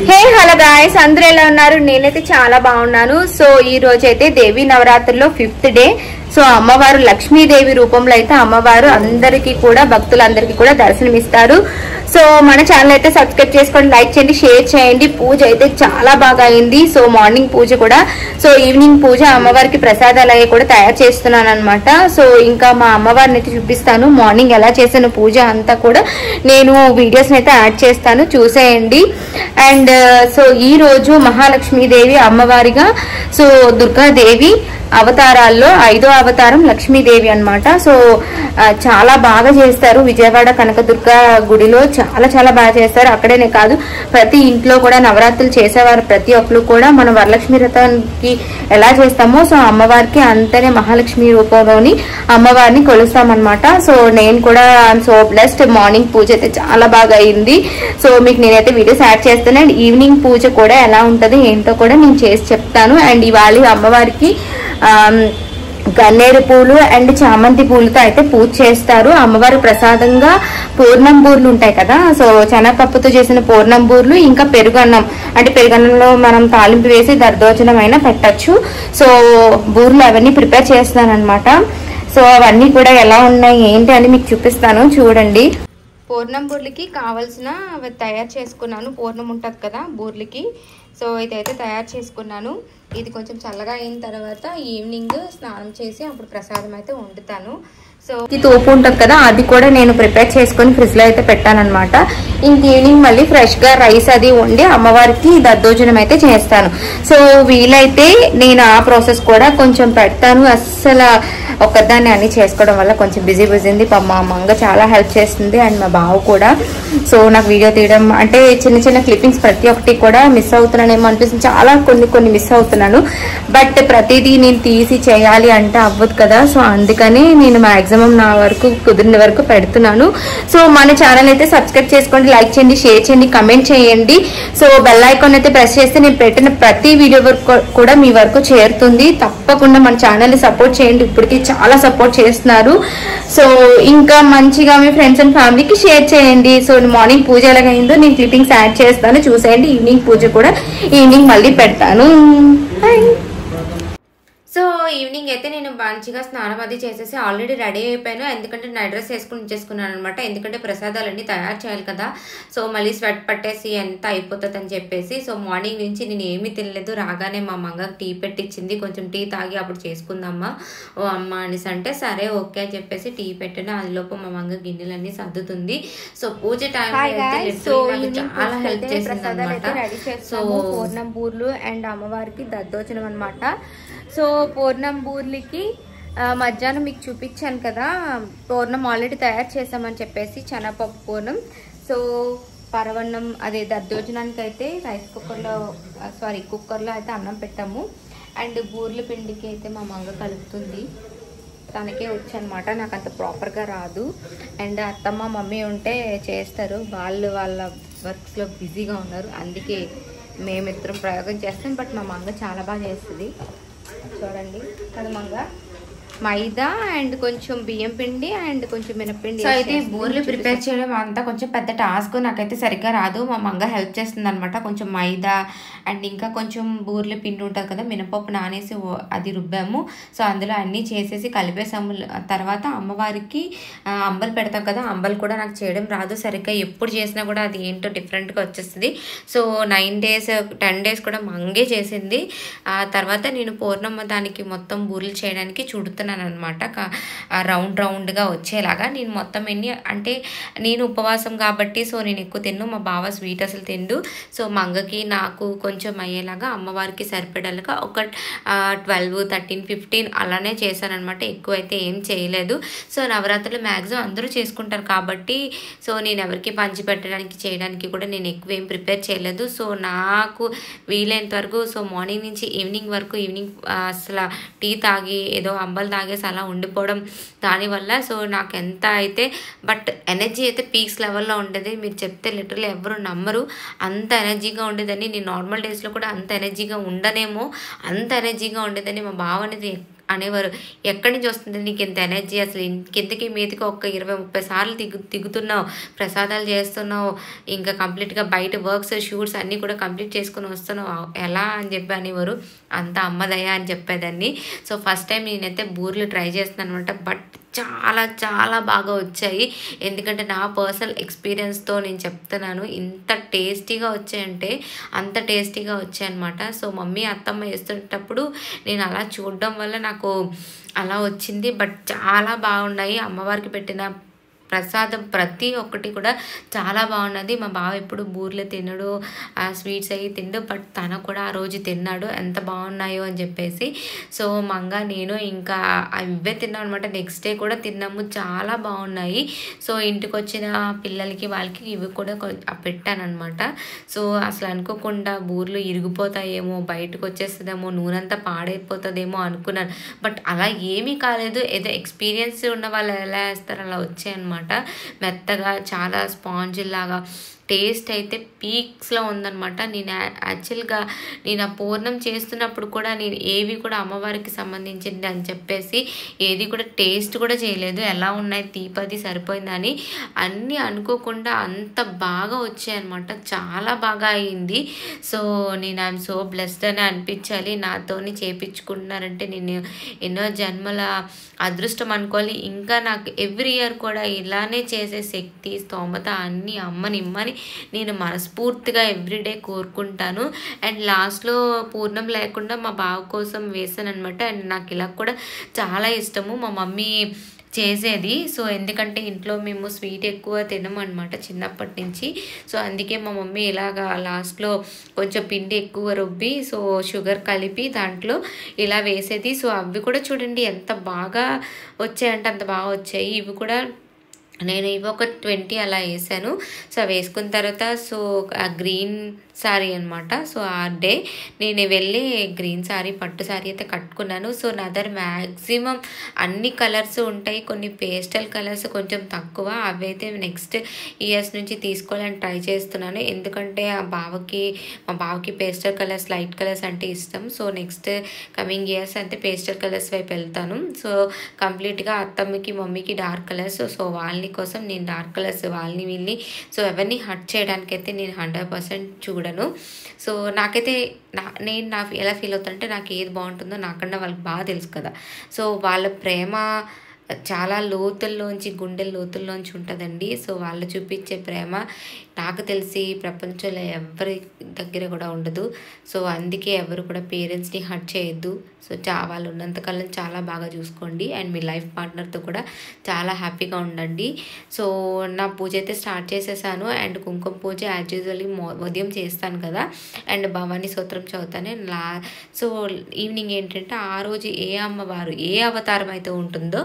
Hey hello guys, అందరూ ఎలా ఉన్నారు? నేనైతే చాలా బాగున్నాను. సో ఈ రోజు అయితే దేవి నవరాత్రుల్లో 5th డే. సో అమ్మవారు లక్ష్మీదేవి రూపంలో అయితే అమ్మవారు అందరికీ కూడా భక్తులందరికీ కూడా దర్శనమిస్తారు. సో మన ఛానల్ అయితే సబ్స్క్రైబ్ చేసుకోండి, లైక్ చేయండి, షేర్ చేయండి. పూజ అయితే చాలా బాగా అయింది. సో మార్నింగ్ పూజ కూడా, సో ఈవినింగ్ పూజ అమ్మవారికి ప్రసాదాలు అవి కూడా తయారు చేస్తున్నాను అనమాట. సో ఇంకా మా అమ్మవారిని అయితే చూపిస్తాను. మార్నింగ్ ఎలా చేసిన పూజ అంతా కూడా నేను వీడియోస్ అయితే యాడ్ చేస్తాను, చూసేయండి. అండ్ సో ఈ రోజు మహాలక్ష్మీదేవి అమ్మవారిగా, సో దుర్గాదేవి అవతారాల్లో 5వ అవతారం లక్ష్మీదేవి అన్నమాట. సో చాలా బాగా చేస్తారు. విజయవాడ కనకదుర్గ గుడిలో చాలా చాలా బాగా చేస్తారు. అక్కడనే కాదు, ప్రతి ఇంట్లో కూడా నవరాత్రులు చేసేవారు ప్రతి ఒక్కరు కూడా మనం వరలక్ష్మి వ్రతానికి ఎలా చేస్తామో సో అమ్మవారికి అంతనే మహాలక్ష్మి రూపంలోని అమ్మవారిని కొలుస్తామన్నమాట. సో నేను కూడా సో బ్లెస్డ్. మార్నింగ్ పూజ అయితే చాలా బాగా అయింది. సో మీకు నేనైతే వీడియోస్ యాడ్ చేస్తాను. అండ్ ఈవినింగ్ పూజ కూడా ఎలా ఉంటుంది ఏంటో కూడా నేను చేసి చెప్తాను. అండ్ ఇవాళ అమ్మవారికి గన్నేరు పూలు అండ్ చామంతి పూలతో అయితే పూజ చేస్తారు. అమ్మవారి ప్రసాదంగా పూర్ణం బూర్లు ఉంటాయి కదా, సో శనగపప్పుతో చేసిన పూర్ణం బూర్లు, ఇంకా పెరుగన్నం, అంటే పెరుగన్నంలో మనం తాలింపు వేసి దర్దోజనం అయినా పెట్టచ్చు. సో బూర్లు అవన్నీ ప్రిపేర్ చేస్తాను అనమాట. సో అవన్నీ కూడా ఎలా ఉన్నాయి ఏంటి అని మీకు చూపిస్తాను, చూడండి. పూర్ణం బూర్లకి కావాల్సిన తయారు చేసుకున్నాను. పూర్ణం ఉంటుంది కదా బూర్లకి, సో ఇదైతే తయారు చేసుకున్నాను. ఇది కొంచెం చల్లగా అయిన తర్వాత ఈవినింగ్ స్నానం చేసి అప్పుడు ప్రసాదం అయితే వండుతాను. సో ఈ తోపు ఉంటుంది కదా, అది కూడా నేను ప్రిపేర్ చేసుకొని ఫ్రిడ్జ్లో అయితే పెట్టానమాట. ఇంక ఈవినింగ్ మళ్ళీ ఫ్రెష్గా రైస్ అది వండి అమ్మవారికి దద్దోజనం అయితే చేస్తాను. సో వీలైతే నేను ఆ ప్రాసెస్ కూడా కొంచెం పెడతాను. అస్సలు ఒక్కదాన్ని అన్ని చేసుకోవడం వల్ల కొంచెం బిజీ ఉంది. మా అమ్మ చాలా హెల్ప్ చేస్తుంది అండ్ మా బావ కూడా. సో నాకు వీడియో తీయడం అంటే చిన్న చిన్న క్లిప్పింగ్స్ ప్రతి ఒక్కటి కూడా మిస్ అవుతున్నానేమో అనిపిస్తుంది. చాలా కొన్ని మిస్ అవుతున్నాను. బట్ ప్రతిదీ నేను తీసి చేయాలి అంటే అవ్వదు కదా. సో అందుకని నేను మాక్సిమం నా వరకు కుదిరిన వరకు పెడుతున్నాను. సో మన ఛానల్ అయితే సబ్స్క్రైబ్ చేసుకోండి, లైక్ చేయండి, షేర్ చేయండి, కమెంట్ చేయండి. సో బెల్ ఐకాన్ అయితే ప్రెస్ చేస్తే నేను పెట్టిన ప్రతి వీడియో వరకు కూడా మీ వరకు చేరుతుంది. తప్పకుండా మన ఛానల్ని సపోర్ట్ చేయండి. ఇప్పటికీ చాలా సపోర్ట్ చేస్తున్నారు. సో ఇంకా మంచిగా మీ ఫ్రెండ్స్ అండ్ ఫ్యామిలీకి షేర్ చేయండి. సో మార్నింగ్ పూజ ఎలాగైందో నేను క్లిప్పింగ్స్ యాడ్ చేస్తాను, చూసేయండి. ఈవినింగ్ పూజ కూడా ఈవినింగ్ మళ్ళీ పెడతాను. సో ఈవినింగ్ అయితే నేను మంచిగా స్నానం అది చేసేసి ఆల్రెడీ రెడీ అయిపోయాను. ఎందుకంటే నా డ్రెస్ వేసుకుని ఉంచేసుకున్నాను అనమాట. ఎందుకంటే ప్రసాదాలన్నీ తయారు చేయాలి కదా. సో మళ్ళీ స్వెట్ పట్టేసి ఎంత అయిపోతుంది అని చెప్పేసి. సో మార్నింగ్ నుంచి నేను ఏమీ తినలేదు. రాగానే మా అమ్మగారు టీ పెట్టించింది. కొంచెం టీ తాగి అప్పుడు చేసుకుందామా ఓ అమ్మ అనేసి అంటే సరే ఓకే అని చెప్పేసి టీ పెట్టాను. అందులోపు మా అమ్మ గిన్నెలన్నీ సర్దుతుంది. సో పూజ టైం చాలా హెల్ప్ చేసింది అనమాట. సో పూర్ణం బూర్లు అండ్ అమ్మవారికి దద్దోజనం అనమాట. సో పూర్ణం బూర్లకి మధ్యాహ్నం మీకు చూపించాను కదా, పూర్ణం ఆల్రెడీ తయారు చేసామని చెప్పేసి శనగపప్పు పూర్ణం. సో పరవన్నం అదే దద్దోజనానికి అయితే కుక్కర్లో అయితే అన్నం పెట్టాము. అండ్ బూర్ల పిండికి అయితే మా మంగ కలుపుతుంది. తనకే వచ్చు అనమాట, నాకు అంత ప్రాపర్గా రాదు. అండ్ అత్తమ్మ మమ్మీ ఉంటే చేస్తారు, వాళ్ళ వర్క్స్లో బిజీగా ఉన్నారు. అందుకే మేమిద్దరం ప్రయోగం చేస్తాం. బట్ మా మంగ చాలా బాగా చేస్తుంది. చూడండి కదా, మంగ మైదా అండ్ కొంచెం బియ్యం పిండి అండ్ కొంచెం మినపిండి. సో అయితే బూర్లు ప్రిపేర్ చేయడం అంతా కొంచెం పెద్ద టాస్క్, నాకైతే సరిగ్గా రాదు. మా మంగ హెల్ప్ చేస్తుంది అనమాట. కొంచెం మైదా అండ్ ఇంకా కొంచెం బూర్ల పిండి ఉంటుంది కదా, మినపప్పు నానేసి అది రుబ్బాము. సో అందులో అన్నీ చేసేసి కలిపేసాము. తర్వాత అమ్మవారికి అంబలు పెడతాం కదా, అంబలు కూడా నాకు చేయడం రాదు సరిగ్గా. ఎప్పుడు చేసినా కూడా అది ఏంటో డిఫరెంట్గా వచ్చేస్తుంది. సో 9 days 10 days కూడా మంగే చేసింది. ఆ తర్వాత నేను పూర్ణమ్మ దానికి మొత్తం బూర్లు చేయడానికి చుడుతున్నాను అనమాట. రౌండ్గా వచ్చేలాగా నేను మొత్తం ఎన్ని అంటే నేను ఉపవాసం కాబట్టి సో నేను ఎక్కువ తిన్ను. మా బావ స్వీట్ అసలు తిండు. సో మంగకి నాకు కొంచెం అయ్యేలాగా అమ్మవారికి సరిపడేలాగా ఒక 12, 13, 15 అలానే చేశాను అనమాట. ఎక్కువ అయితే ఏం చేయలేదు. సో నవరాత్రులు మ్యాక్సిమం అందరూ చేసుకుంటారు కాబట్టి సో నేను ఎవరికి పంచి పెట్టడానికి చేయడానికి కూడా నేను ఎక్కువ ఏం ప్రిపేర్ చేయలేదు. సో నాకు వీలైనంత వరకు సో మార్నింగ్ నుంచి ఈవినింగ్ వరకు అసలు టీ తాగి ఏదో అంబలు తాగేసి అలా ఉండిపోవడం దానివల్ల సో నాకు ఎంత అయితే బట్ ఎనర్జీ అయితే పీక్స్ లెవెల్లో ఉండేది. మీరు చెప్తే లిటరల్లీ ఎవరు నమ్మరు, అంత ఎనర్జీగా ఉండేదని. నేను నార్మల్ డేస్లో కూడా అంత ఎనర్జీగా ఉండనేమో, అంత ఎనర్జీగా ఉండేదని. మా బావ అనేది అనేవారు, ఎక్కడి నుంచి వస్తుంది నీకు ఇంత ఎనర్జీ, అసలు కిందకి మీదకి ఒక 20-30 సార్లు దిగుతున్నావు, ప్రసాదాలు చేస్తున్నావు, ఇంకా కంప్లీట్గా బయట వర్క్స్ షూట్స్ అన్నీ కూడా కంప్లీట్ చేసుకుని వస్తున్నావు, ఎలా అని చెప్పి అనేవారు. అంత అమ్మదయ్యా అని చెప్పేదాన్ని. సో ఫస్ట్ టైం నేనైతే బూరెలు ట్రై చేస్తున్నాను అనమాట. బట్ చాలా చాలా బాగా వచ్చాయి. ఎందుకంటే నా పర్సనల్ ఎక్స్పీరియన్స్తో నేను చెప్తున్నాను, ఇంత టేస్టీగా వచ్చాయంటే అంత టేస్టీగా వచ్చాయన్నమాట. సో మమ్మీ అత్తమ్మ వేస్తుంటప్పుడు నేను అలా చూడడం వల్ల నాకు అలా వచ్చింది. బట్ చాలా బాగున్నాయి. అమ్మవారికి పెట్టిన ప్రసాదం ప్రతి ఒక్కటి కూడా చాలా బాగున్నది. మా బావ ఎప్పుడు బూరెలు తినడు, ఆ స్వీట్స్ అవి తిండు, బట్ తన కూడా ఆ రోజు తిన్నాడు ఎంత బాగున్నాయో అని చెప్పేసి. సో మంగ నేను ఇంకా ఇవే తిన్నాం అనమాట. నెక్స్ట్ డే కూడా తిన్నాము, చాలా బాగున్నాయి. సో ఇంటికి వచ్చిన పిల్లలకి వాళ్ళకి ఇవి కూడా పెట్టాను అనమాట. సో అసలు అనుకోకుండా బూరెలు ఇరిగిపోతాయేమో, బయటకు వచ్చేస్తుందేమో, నూనెంతా పాడైపోతుందేమో అనుకున్నాను. బట్ అలా ఏమీ కాలేదు. ఏదో ఎక్స్పీరియన్స్ ఉన్న వాళ్ళు ఎలా వేస్తారో అలా వచ్చాయన్నమాట. మెత్తగా చాలా స్పాంజ్ లాగా టేస్ట్ అయితే పీక్స్లో ఉందన్నమాట. నేను యాక్చువల్గా నేను ఆ పూర్ణం చేస్తున్నప్పుడు కూడా నేను ఏవి కూడా అమ్మవారికి సంబంధించింది అని చెప్పేసి ఏది కూడా టేస్ట్ కూడా చేయలేదు, ఎలా ఉన్నాయి తీపది సరిపోయిందని. అన్నీ అనుకోకుండా అంత బాగా వచ్చాయన్నమాట, చాలా బాగా అయింది. సో నేను ఐఎమ్ సో బ్లెస్డ్ అని అనిపించాలి. నాతోని చేపించుకుంటున్నారంటే నేను ఎన్నో జన్మల అదృష్టం అనుకోవాలి. ఇంకా నాకు ఎవ్రీ ఇయర్ కూడా ఇలానే చేసే శక్తి స్తోమత అన్నీ అమ్మని నేను మనస్ఫూర్తిగా ఎవ్రీడే కోరుకుంటాను. అండ్ లాస్ట్లో పూర్ణం లేకుండా మా బావ కోసం వేసాను అనమాట. అండ్ నాకు ఇలా కూడా చాలా ఇష్టము, మా మమ్మీ చేసేది. సో ఎందుకంటే ఇంట్లో మేము స్వీట్ ఎక్కువ తినము అనమాట చిన్నప్పటి నుంచి. సో అందుకే మా మమ్మీ ఇలాగా లాస్ట్లో కొంచెం పిండి ఎక్కువ రుబ్బి సో షుగర్ కలిపి దాంట్లో ఇలా వేసేది. సో అవి కూడా చూడండి ఎంత బాగా వచ్చాయంటే అంత బాగా వచ్చాయి. ఇవి కూడా నేను ఇవి ఒక 20 అలా వేసాను. సో వేసుకున్న తర్వాత సో ఆ గ్రీన్ శారీ అనమాట. సో ఆ డే నేను వెళ్ళి గ్రీన్ శారీ పట్టు శారీ అయితే కట్టుకున్నాను. సో నా దగ్గర మ్యాక్సిమం అన్ని కలర్స్ ఉంటాయి, కొన్ని పేస్టల్ కలర్స్ కొంచెం తక్కువ, అవి అయితే నెక్స్ట్ ఇయర్స్ నుంచి తీసుకోవాలని ట్రై చేస్తున్నాను. ఎందుకంటే మా బావకి పేస్టల్ కలర్స్ లైట్ కలర్స్ అంటే ఇష్టం. సో నెక్స్ట్ కమింగ్ ఇయర్స్ అంటే పేస్టల్ కలర్స్ వైపు వెళ్తాను. సో కంప్లీట్గా అత్తమ్మకి మమ్మీకి డార్క్ కలర్స్, సో వాళ్ళని కోసం నేను డార్క్ కలర్స్ వాళ్ళని వీళ్ళని సో ఎవరిని హర్ట్ చేయడానికి అయితే నేను 100% చూడను. సో నాకైతే నేను ఎలా ఫీల్ అవుతానంటే నాకు ఏది బాగుంటుందో నాకన్నా వాళ్ళకి బాగా తెలుసు కదా. సో వాళ్ళ ప్రేమ చాలా లోతుల్లోంచి గుండెల లోతుల్లోంచి ఉంటుందండి. సో వాళ్ళు చూపించే ప్రేమ నాకు తెలిసి ప్రపంచంలో ఎవరి దగ్గర కూడా ఉండదు. సో అందుకే ఎవరు కూడా పేరెంట్స్ని హర్ట్ చేయొద్దు. సో వాళ్ళు ఉన్నంతకాలం చాలా బాగా చూసుకోండి అండ్ మీ లైఫ్ పార్ట్నర్తో కూడా చాలా హ్యాపీగా ఉండండి. సో నా పూజ అయితే స్టార్ట్ చేసేసాను. అండ్ కుంకుమ పూజ యాజ్ యూజువల్లీ ఉదయం చేస్తాను కదా, అండ్ భవానీ స్తోత్రం చదువుతాను. సో ఈవినింగ్ ఏంటంటే ఆ రోజు ఏ అమ్మవారు ఏ అవతారం అయితే ఉంటుందో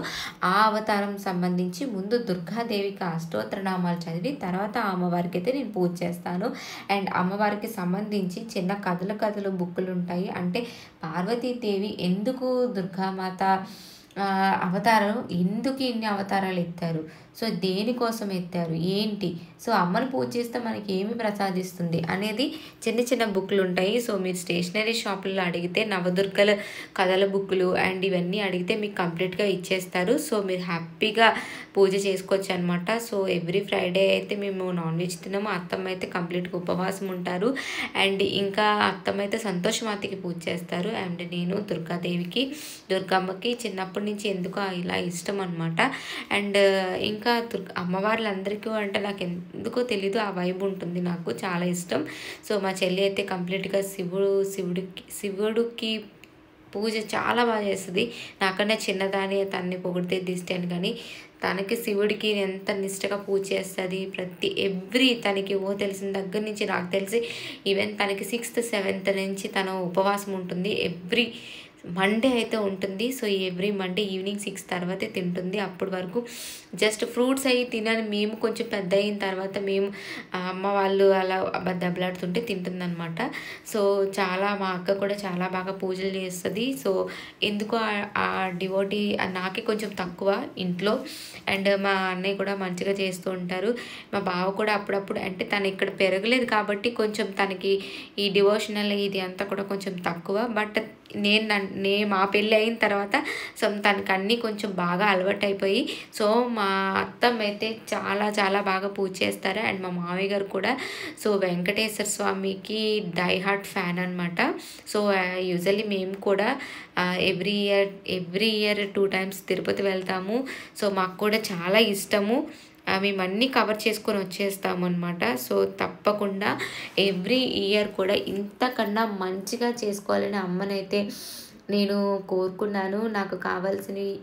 ఆ అవతారం సంబంధించి ముందు దుర్గాదేవికి అష్టోత్తరనామాలు చదివి తర్వాత అమ్మవారికి అయితే నేను పూజ చేస్తాను. అండ్ అమ్మవారికి సంబంధించి చిన్న కథలు బుక్కులు ఉంటాయి. అంటే పార్వతీదేవి ఎందుకు దుర్గామాత అవతారం, ఎందుకు ఇన్ని అవతారాలు ఎత్తారు, సో దేనికోసం ఎత్తారు ఏంటి, సో అమ్మను పూజ చేస్తే మనకి ఏమి ప్రసాదిస్తుంది అనేది చిన్న బుక్లు ఉంటాయి. సో మీరు స్టేషనరీ షాపుల్లో అడిగితే నవదుర్గల కథల బుక్కులు అండ్ ఇవన్నీ అడిగితే మీకు కంప్లీట్గా ఇచ్చేస్తారు. సో మీరు హ్యాపీగా పూజ చేసుకోవచ్చు అనమాట. సో ఎవ్రీ ఫ్రైడే అయితే మేము నాన్ వెజ్ తిన్నాము. అత్తమ్మ అయితే కంప్లీట్గా ఉపవాసం ఉంటారు. అండ్ ఇంకా అత్తమ్మ అయితే సంతోషమాతకి పూజ చేస్తారు. అండ్ నేను దుర్గమ్మకి చిన్నప్పటి నుంచి ఎందుకో ఇలా ఇష్టం అనమాట. అండ్ ఇంకా అమ్మవార్లందరికీ అంటే నాకు ఎందుకో తెలీదు ఆ వైబ్ ఉంటుంది, నాకు చాలా ఇష్టం. సో మా చెల్లి అయితే కంప్లీట్గా శివుడికి పూజ చాలా బాగా చేస్తుంది. నాకన్నా చిన్నదాని తన్ని పొగిడితే దిస్తాను, కానీ తనకి శివుడికి ఎంత నిష్టగా పూజ చేస్తుంది. ఎవ్రీ తనకి తెలిసిన దగ్గర నుంచి నాకు తెలిసి ఈవెన్ తనకి 6th 7th నుంచి తను ఉపవాసం ఉంటుంది. ఎవ్రీ మండే అయితే ఉంటుంది. సో ఎవ్రీ మండే ఈవినింగ్ 6 తర్వాతే తింటుంది. అప్పటి వరకు జస్ట్ ఫ్రూట్స్ అవి తినని మేము కొంచెం పెద్ద అయిన తర్వాత మేము అమ్మ వాళ్ళు అలా దెబ్బలాడుతుంటే తింటుందన్నమాట. సో మా అక్క కూడా చాలా బాగా పూజలు చేస్తుంది. సో ఎందుకో ఆ డివోటీ నాకే కొంచెం తక్కువ ఇంట్లో. అండ్ మా అన్నయ్య కూడా మంచిగా చేస్తూ ఉంటారు. మా బావ కూడా అప్పుడప్పుడు, అంటే తను ఇక్కడ పెరగలేదు కాబట్టి కొంచెం తనకి ఈ డివోషనల్ ఇది అంతా కూడా కొంచెం తక్కువ. బట్ మా పెళ్ళి అయిన తర్వాత సో తనకు అన్నీ కొంచెం బాగా అలవాటు అయిపోయి సో మా అత్తమ్మ అయితే చాలా చాలా బాగా పూజ చేస్తారు. అండ్ మా మామయ్య గారు కూడా సో వెంకటేశ్వర స్వామికి డై హార్ట్ ఫ్యాన్ అనమాట. సో యూజువల్లీ మేము కూడా ఎవ్రీ ఇయర్ 2 times తిరుపతి వెళ్తాము. సో మాకు కూడా చాలా ఇష్టము. మేము అన్నీ కవర్ చేసుకొని వచ్చేస్తాము అనమాట. సో తప్పకుండా ఎవ్రీ ఇయర్ కూడా ఇంతకన్నా మంచిగా చేసుకోవాలని అమ్మనైతే నేను కోరుకున్నాను. నాకు కావాల్సినవి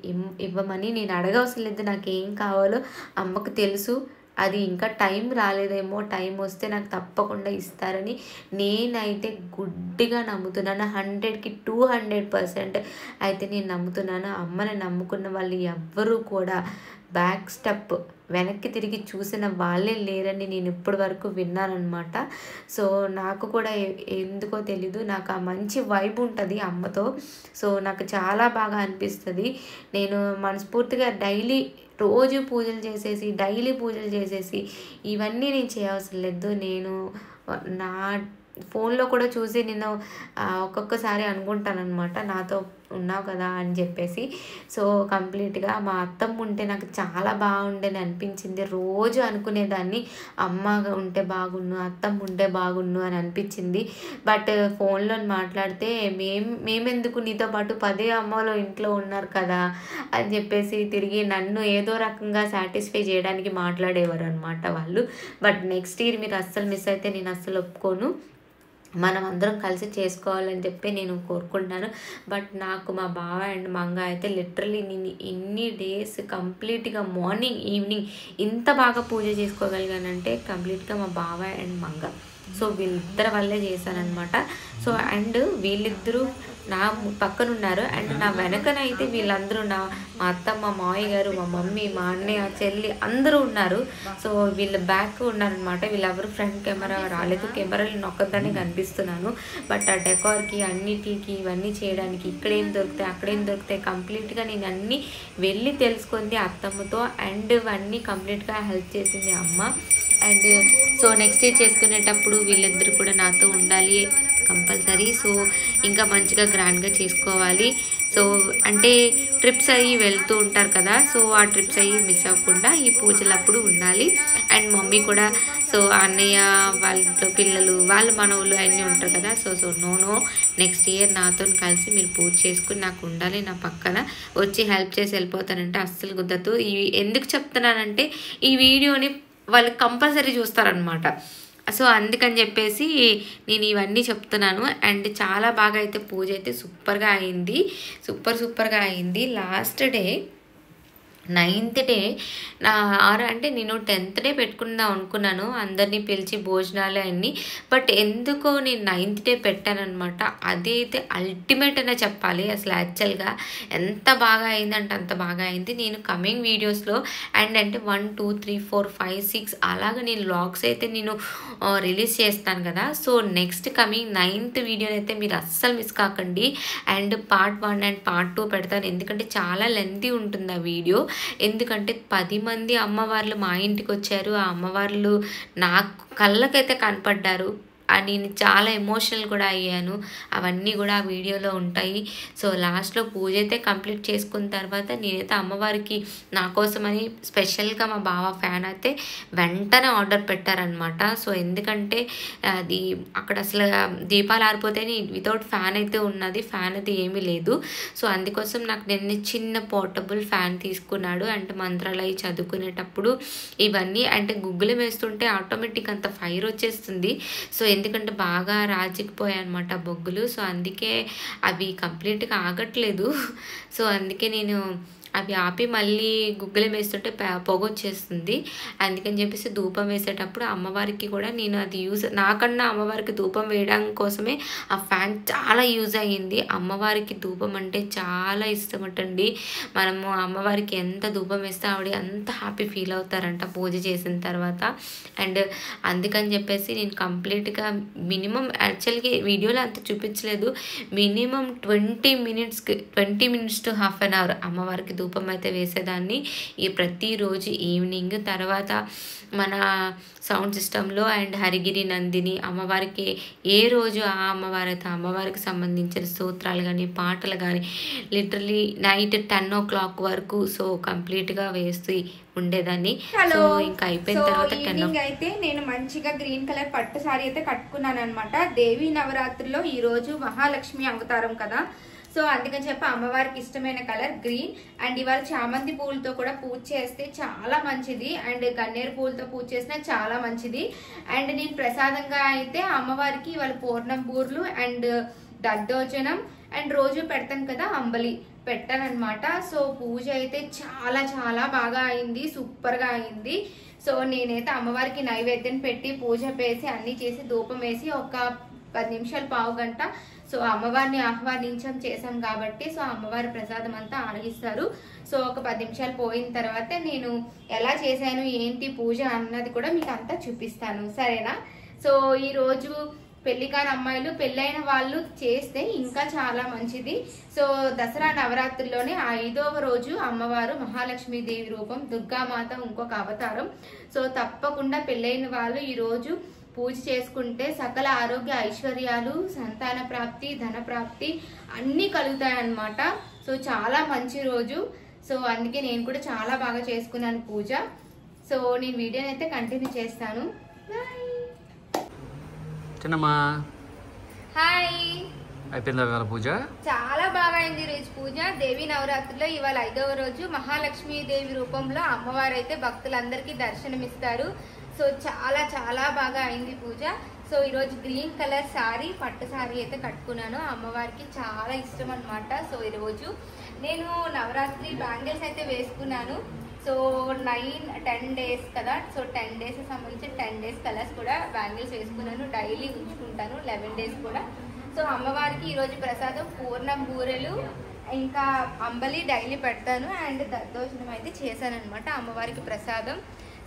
ఇవ్వమని నేను అడగవసరం లేదు. నాకు ఏం కావాలో అమ్మకు తెలుసు. అది ఇంకా టైం రాలేదేమో, టైం వస్తే నాకు తప్పకుండా ఇస్తారని నేనైతే గుడ్డిగా నమ్ముతున్నాను. 100కి 200% అయితే నేను నమ్ముతున్నాను. అమ్మని నమ్ముకున్న వాళ్ళు ఎవ్వరూ కూడా బ్యాక్ స్టెప్ వెనక్కి తిరిగి చూసిన వాళ్ళే లేరని నేను ఇప్పటి వరకు విన్నానమాట. సో నాకు కూడా ఎందుకో తెలీదు, నాకు ఆ మంచి వైబ్ ఉంటుంది అమ్మతో. సో నాకు చాలా బాగా అనిపిస్తుంది. నేను మనస్ఫూర్తిగా రోజు పూజలు చేసేసి ఇవన్నీ నేను చేయవసరం లేదు. నేను నా ఫోన్లో కూడా చూసి నేను ఒక్కొక్కసారి అనుకుంటానమాట, నాతో ఉన్నావు కదా అని చెప్పేసి. సో కంప్లీట్గా మా అత్తమ్మ ఉంటే నాకు చాలా బాగుండేది అనిపించింది. రోజు అనుకునేదాన్ని అమ్మ ఉంటే బాగుండు, అత్తమ్మ ఉంటే బాగుండు అని అనిపించింది. బట్ ఫోన్లో మాట్లాడితే మేమెందుకు నీతో పాటు 10 అమ్మలు ఇంట్లో ఉన్నారు కదా అని చెప్పేసి తిరిగి నన్ను ఏదో రకంగా సాటిస్ఫై చేయడానికి మాట్లాడేవారు అనమాట వాళ్ళు. బట్ నెక్స్ట్ ఇయర్ మీరు అస్సలు మిస్ అయితే నేను అస్సలు ఒప్పుకోను. మనం అందరం కలిసి చేసుకోవాలని చెప్పి నేను కోరుకుంటున్నాను. బట్ నాకు మా బావ అండ్ మంగ అయితే లిటరలీ నేను ఇన్ని డేస్ కంప్లీట్గా మార్నింగ్ ఈవినింగ్ ఇంత బాగా పూజ చేసుకోగలిగానంటే కంప్లీట్గా మా బావ అండ్ మంగ. సో వీళ్ళిద్దరి వల్లే చేశానమాట. సో అండ్ వీళ్ళిద్దరూ నా పక్కన ఉన్నారు. అండ్ నా వెనకనైతే వీళ్ళందరూ మా అత్తమ్మ, మావయ్య గారు, మా మమ్మీ, మా అన్నయ్య, చెల్లి అందరూ ఉన్నారు. సో వీళ్ళు బ్యాక్ ఉన్నారనమాట. వీళ్ళెవరు ఫ్రంట్ కెమెరా రాలేదు. కెమెరాలు నొక్కదాన్ని కనిపిస్తున్నాను. బట్ ఆ డెకార్కి అన్నిటికి ఇవన్నీ చేయడానికి ఇక్కడేం దొరుకుతాయి అక్కడేం దొరుకుతాయి కంప్లీట్గా నేను అన్నీ వెళ్ళి తెలుసుకుంది అత్తమ్మతో. అండ్ ఇవన్నీ కంప్లీట్గా హెల్ప్ చేసింది అమ్మ. అండ్ సో నెక్స్ట్ ఇయర్ చేసుకునేటప్పుడు వీళ్ళిద్దరు కూడా నాతో ఉండాలి కంపల్సరీ. సో ఇంకా మంచిగా గ్రాండ్గా చేసుకోవాలి. సో అంటే ట్రిప్స్ అయ్యి వెళ్తూ ఉంటారు కదా, సో ఆ ట్రిప్స్ అయ్యి మిస్ అవ్వకుండా ఈ పూజలప్పుడు ఉండాలి. అండ్ మమ్మీ కూడా సో అన్నయ్య వాళ్ళ పిల్లలు వాళ్ళ మనవులు అన్నీ ఉంటారు కదా. సో నో నెక్స్ట్ ఇయర్ నాతో కలిసి మీరు పూజ చేసుకుని నాకు ఉండాలి, నా పక్కన వచ్చి హెల్ప్ చేసి వెళ్ళిపోతానంటే అస్సలు కుదరదు. ఇవి ఎందుకు చెప్తున్నానంటే ఈ వీడియోని వాళ్ళు కంపల్సరీ చూస్తారనమాట. సో అందుకని చెప్పేసి నేను ఇవన్నీ చెప్తున్నాను. అండ్ చాలా బాగా అయితే పూజ అయితే సూపర్గా అయింది. లాస్ట్ డే 9th డే అంటే నేను 10th డే పెట్టుకుందాం అనుకున్నాను, అందరినీ పిలిచి భోజనాలు అన్నీ. బట్ ఎందుకో నేను 9th డే పెట్టానమాట. అదైతే అల్టిమేట్ అనే చెప్పాలి. అసలు యాక్చువల్గా ఎంత బాగా అయిందంటే అంత బాగా అయింది. నేను కమింగ్ వీడియోస్లో అంటే 1 2 3 4 5 6 అలాగా నేను వ్లాగ్స్ అయితే నేను రిలీజ్ చేస్తాను కదా. సో నెక్స్ట్ కమింగ్ 9th వీడియోని అయితే మీరు అస్సలు మిస్ కాకండి. అండ్ పార్ట్ 1 అండ్ పార్ట్ 2 పెడతాను. ఎందుకంటే చాలా లెంతీ ఉంటుంది ఆ వీడియో. ఎందుకంటే 10 మంది అమ్మవార్లు మా ఇంటికి వచ్చారు. ఆ అమ్మవార్లు నాకు కళ్ళకైతే కనపడ్డారు. నేను చాలా ఎమోషనల్ కూడా అయ్యాను. అవన్నీ కూడా ఆ వీడియోలో ఉంటాయి. సో లాస్ట్లో పూజ అయితే కంప్లీట్ చేసుకున్న తర్వాత నేనైతే అమ్మవారికి నా కోసమని స్పెషల్గా మా బావ ఫ్యాన్ అయితే వెంటనే ఆర్డర్ పెట్టారనమాట. సో ఎందుకంటే అది అక్కడ అసలు దీపాలు ఆరిపోతే వితౌట్ ఫ్యాన్ అయితే ఉన్నది, ఫ్యాన్ అయితే ఏమీ లేదు. సో అందుకోసం నాకు నేను చిన్న పోర్టబుల్ ఫ్యాన్ తీసుకున్నాడు. అంటే మంత్రాలు అవి చదువుకునేటప్పుడు ఇవన్నీ అంటే గుగ్గులు వేస్తుంటే ఆటోమేటిక్ అంత ఫైర్ వచ్చేస్తుంది. సో ఎందుకంటే బాగా రాజికిపోయాయి అనమాట బొగ్గులు. సో అందుకే అవి కంప్లీట్గా ఆగట్లేదు. సో అందుకే నేను అవి ఆపి మళ్ళీ గుగ్గులు వేస్తుంటే పొగ వచ్చేస్తుంది. అందుకని చెప్పేసి ధూపం వేసేటప్పుడు అమ్మవారికి కూడా నేను అది నాకన్నా అమ్మవారికి ధూపం వేయడం కోసమే ఆ ఫ్యాన్ చాలా యూజ్ అయ్యింది. అమ్మవారికి ధూపం అంటే చాలా ఇష్టం అంటండి. మనము అమ్మవారికి ఎంత ధూపం వేస్తే ఆవిడ అంత హ్యాపీ ఫీల్ అవుతారంట పూజ చేసిన తర్వాత. అండ్ అందుకని చెప్పేసి నేను కంప్లీట్గా మినిమం యాక్చువల్గా వీడియోలో అంత చూపించలేదు, minimum 20 minutes to half an hour అమ్మవారికి ధూపం అయితే వేసేదాన్ని ఈ ప్రతిరోజు ఈవినింగ్. తర్వాత మన సౌండ్ సిస్టంలో అండ్ హరిగిరి నందిని అమ్మవారికి ఏ రోజు ఆ అమ్మవారైతే అమ్మవారికి సంబంధించిన స్తోత్రాలు కానీ పాటలు కానీ లిటరలీ నైట్ 10 o'clock వరకు సో కంప్లీట్గా వేస్తూ ఉండేదాన్ని. హలో, ఇంకా అయిపోయిన తర్వాత ఈవినింగ్ అయితే నేను మంచిగా గ్రీన్ కలర్ పట్టు సారీ అయితే కట్టుకున్నాను అనమాట. దేవి నవరాత్రుల్లో ఈ రోజు మహాలక్ష్మి అవతారం కదా, సో అందుకని చెప్పి అమ్మవారికి ఇష్టమైన కలర్ గ్రీన్. అండ్ ఇవాళ చామంతి పూలతో కూడా పూజ చేస్తే చాలా మంచిది, అండ్ గన్నేరు పూలతో పూజ చేసినా చాలా మంచిది. అండ్ నేను ప్రసాదంగా అయితే అమ్మవారికి ఇవాళ పూర్ణం బూర్లు అండ్ దద్దోజనం అండ్ రోజు పెడతాను కదా అంబలి పెట్టాను అనమాట. సో పూజ అయితే చాలా చాలా బాగా అయింది, సూపర్గా అయింది. సో నేనైతే అమ్మవారికి నైవేద్యం పెట్టి పూజ వేసి అన్ని చేసి ధూపం వేసి ఒక 10 నిమిషాలు పావు గంట సో అమ్మవారిని ఆహ్వానించం చేసాం కాబట్టి సో అమ్మవారి ప్రసాదం అంతా ఆరగిస్తారు. సో ఒక 10 నిమిషాలు పోయిన తర్వాత నేను ఎలా చేశాను ఏంటి పూజ అన్నది కూడా మీకు అంతా చూపిస్తాను, సరేనా? సో ఈరోజు పెళ్లి కాని అమ్మాయిలు పెళ్ళైన వాళ్ళు చేస్తే ఇంకా చాలా మంచిది. సో దసరా నవరాత్రుల్లోనే 5వ రోజు అమ్మవారు మహాలక్ష్మీదేవి రూపం, దుర్గామాత ఇంకొక అవతారం. సో తప్పకుండా పెళ్ళైన వాళ్ళు ఈరోజు పూజ చేసుకుంటే సకల ఆరోగ్య ఐశ్వర్యాలు, సంతాన ప్రాప్తి, ధన ప్రాప్తి అన్నీ కలుగుతాయన్నమాట. సో చాలా మంచి రోజు. సో అందుకే నేను కూడా చాలా బాగా చేసుకున్నాను పూజ. సో నేను వీడియోని అయితే కంటిన్యూ చేస్తాను. హాయ్, అయిపోయిందా ఇవాళ పూజ? చాలా బాగా అయింది రోజు పూజ. దేవి నవరాత్రిలో ఇవాళ 5వ రోజు మహాలక్ష్మీదేవి రూపంలో అమ్మవారు అయితే భక్తులందరికీ దర్శనమిస్తారు. సో చాలా చాలా బాగా అయింది పూజ. సో ఈరోజు గ్రీన్ కలర్ సారీ పట్టు సారీ అయితే కట్టుకున్నాను, అమ్మవారికి చాలా ఇష్టం అనమాట. సో ఈరోజు నేను నవరాత్రి బ్యాంగిల్స్ అయితే వేసుకున్నాను. సో 9-10 days కదా, సో 10 days సంబంధించి 10 days కలర్స్ కూడా బ్యాంగిల్స్ వేసుకున్నాను, డైలీ ఉంచుకుంటాను 11 days కూడా. సో అమ్మవారికి ఈరోజు ప్రసాదం పూర్ణం బూరెలు ఇంకా అంబలి డైలీ పెడతాను అండ్ దద్దోజనం అయితే చేశాను అనమాట అమ్మవారికి ప్రసాదం.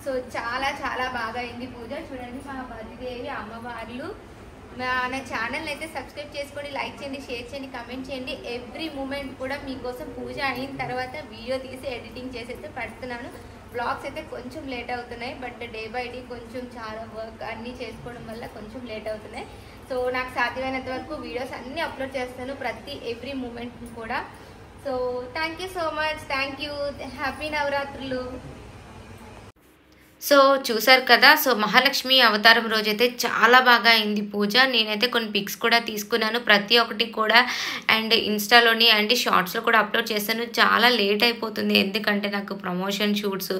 సో చాలా చాలా బాగా అయింది పూజ. చూడండి మా బదిదేవి అమ్మవార్లు. నా ఛానల్ అయితే సబ్స్క్రైబ్ చేసుకోండి, లైక్ చేయండి, షేర్ చేయండి, కమెంట్ చేయండి. ఎవ్రీ మూమెంట్ కూడా మీకోసం పూజ అయిన తర్వాత వీడియో తీసి ఎడిటింగ్ చేసి అయితే పెడుతున్నాను. బ్లాగ్స్ అయితే కొంచెం లేట్ అవుతున్నాయి, బట్ డే బై డే కొంచెం చాలా వర్క్ అన్నీ చేసుకోవడం వల్ల కొంచెం లేట్ అవుతున్నాయి. సో నాకు సాధ్యమైనంత వరకు వీడియోస్ అన్నీ అప్లోడ్ చేస్తాను, ప్రతి ఎవ్రీ మూమెంట్ కూడా. So thank you so much, thank you, happy నవరాత్రులు. సో చూసారు కదా, సో మహాలక్ష్మి అవతారం రోజైతే చాలా బాగా అయింది పూజ. నేనైతే కొన్ని పిక్స్ కూడా తీసుకున్నాను, ప్రతి ఒక్కటి కూడా అండ్ ఇన్స్టాలోని అండ్ షార్ట్స్లో కూడా అప్లోడ్ చేశాను. చాలా లేట్ అయిపోతుంది ఎందుకంటే నాకు ప్రమోషన్ షూట్స్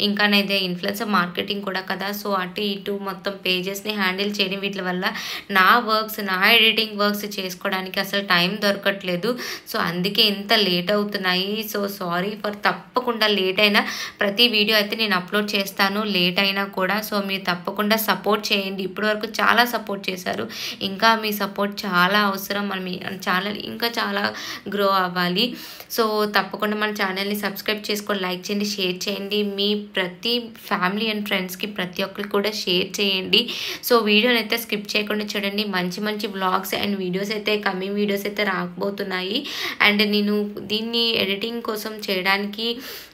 ఇంకానైతే ఇన్ఫ్లుయెన్సర్ మార్కెటింగ్ కూడా కదా. సో అటు ఇటు మొత్తం పేజెస్ని హ్యాండిల్ చేయడం వీటి వల్ల నా వర్క్స్, నా ఎడిటింగ్ వర్క్స్ చేసుకోవడానికి అసలు టైం దొరకట్లేదు. సో అందుకే ఇంత లేట్ అవుతున్నాయి. సో సారీ ఫర్, తప్పకుండా లేట్ అయినా ప్రతి వీడియో అయితే నేను అప్లోడ్ చేస్తాను లేట్ అయినా కూడా. సో మీరు తప్పకుండా సపోర్ట్ చేయండి, ఇప్పటివరకు చాలా సపోర్ట్ చేశారు, ఇంకా మీ సపోర్ట్ చాలా అవసరం. మన ఛానల్ ఇంకా చాలా గ్రో అవ్వాలి. సో తప్పకుండా మన ఛానల్ని సబ్స్క్రైబ్ చేసుకొని లైక్ చేయండి, షేర్ చేయండి. మీ ప్రతి ఫ్యామిలీ అండ్ ఫ్రెండ్స్కి ప్రతి ఒక్కరికి కూడా షేర్ చేయండి. సో వీడియోని అయితే స్కిప్ చేయకుండా చూడండి, మంచి మంచి వ్లాగ్స్ అండ్ వీడియోస్ అయితే కమింగ్ వీడియోస్ అయితే రాకపోతున్నాయి. అండ్ నేను దీన్ని ఎడిటింగ్ కోసం చేయడానికి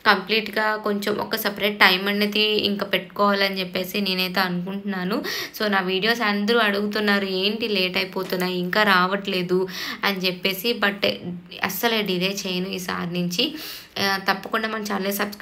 కంప్లీట్గా కొంచెం ఒక సపరేట్ టైం అనేది ఇంకా పెట్టుకోవాలని చెప్పేసి నేనైతే అనుకుంటున్నాను. సో నా వీడియోస్ అందరూ అడుగుతున్నారు ఏంటి లేట్ అయిపోతున్నాయి ఇంకా రావట్లేదు అని చెప్పేసి, బట్ అస్సలు డిలే చేయను ఈసారి నుంచి. తప్పకుండా మన ఛానల్ సబ్స్క్రైబ్